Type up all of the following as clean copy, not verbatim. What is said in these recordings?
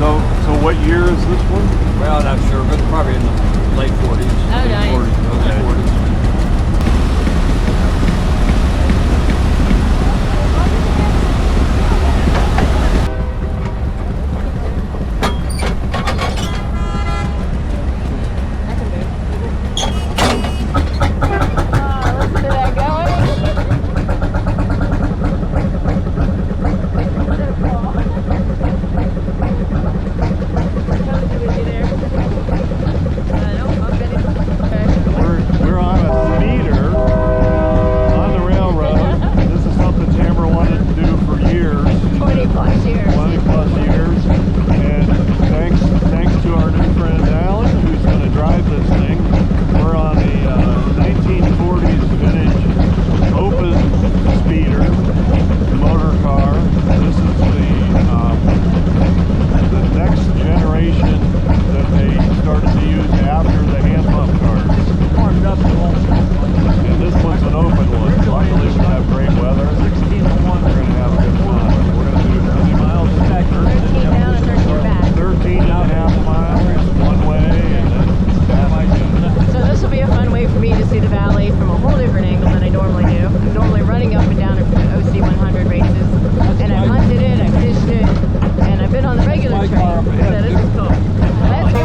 So what year is this one? Well, I'm not sure, but probably in the late 40s. Oh, nice. 40s, early 40s. We're on a speeder on the railroad. This is something Tamara wanted to do for years. 20 plus years. 20 plus years. And thanks to our new friend Alan, who's going to drive this thing. We're on a 1940s vintage open speeder motor car. This is the next generation that they started to use after the hand pump cars. And this one's an open one. Luckily we have great weather. 16 to 1. We're going to have a good time. We're going to do 30 miles back. 13 down and 13 back. 13 and a half miles one way and then back. So this will be a fun way for me to see the valley from a whole different angle than I normally do. I'm normally running up and down at OC 100 races, and I've hunted it, I've fished it, and I've been on the regular train. So this is cool. Let's go!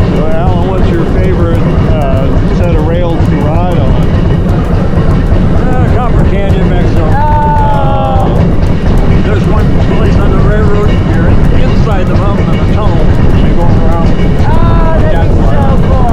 So Alan, what's your favorite set of rails to ride on? Copper Canyon, Mexico. There's one place on the railroad here inside the mountain in a tunnel. They go around. That'd be so cool.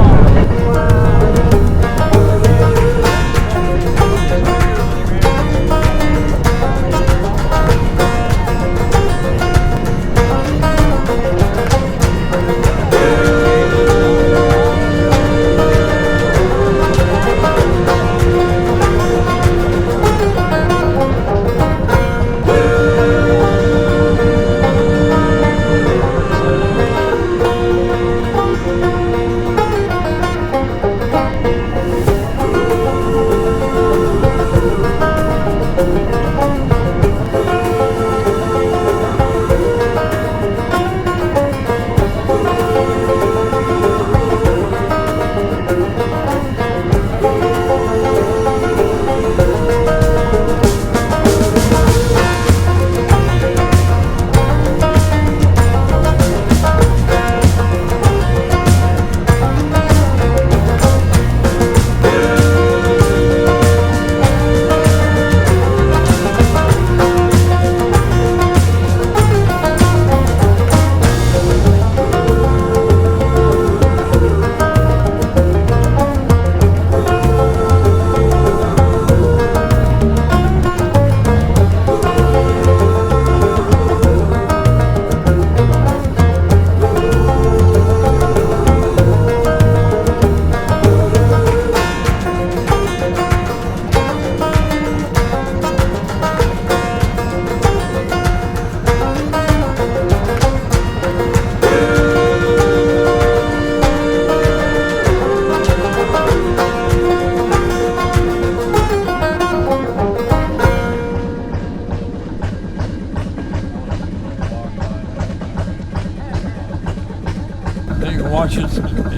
Then you can watch it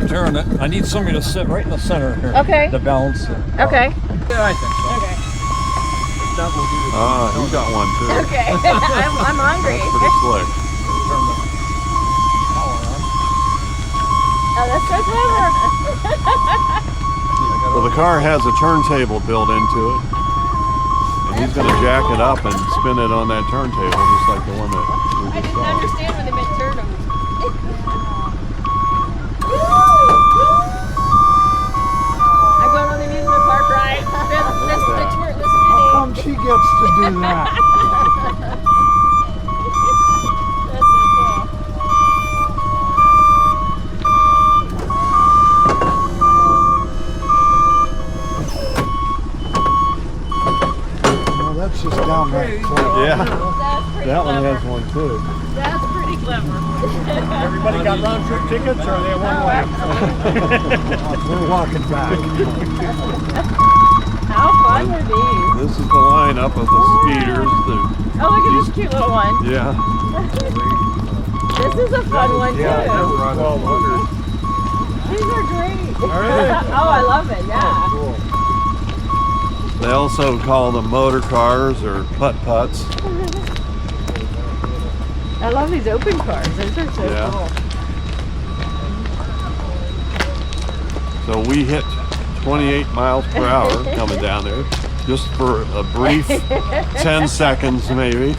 turn it. I need somebody to sit right in the center here. Okay. To balance it. Okay. Yeah, I think so. Okay. That will do the He's got one too. Okay. I'm hungry. Pretty slick. turn the that's so clever. So the car has a turntable built into it. And he's going to jack it up and spin it on that turntable, just like the one that we I just didn't saw. understand when they meant turn them. I'm going on the amusement park ride. The spinning. Come she gets to do that. That's so cool. Well, that's just downright clever. Yeah, That's pretty that one clever. has one too. That's pretty clever. Everybody got round trip tickets or are they one way? We're walking back. How fun are these? This is the lineup of the speeders. Oh, look at this cute little one. Yeah, This is a fun one too. run 1200. These are great. Are they? Oh, I love it. Yeah. Cool. they also call them motor cars or putt-putts. I love these open cars. Those are so Yeah. cool. So we hit 28 miles per hour coming down there, just for a brief 10 seconds maybe.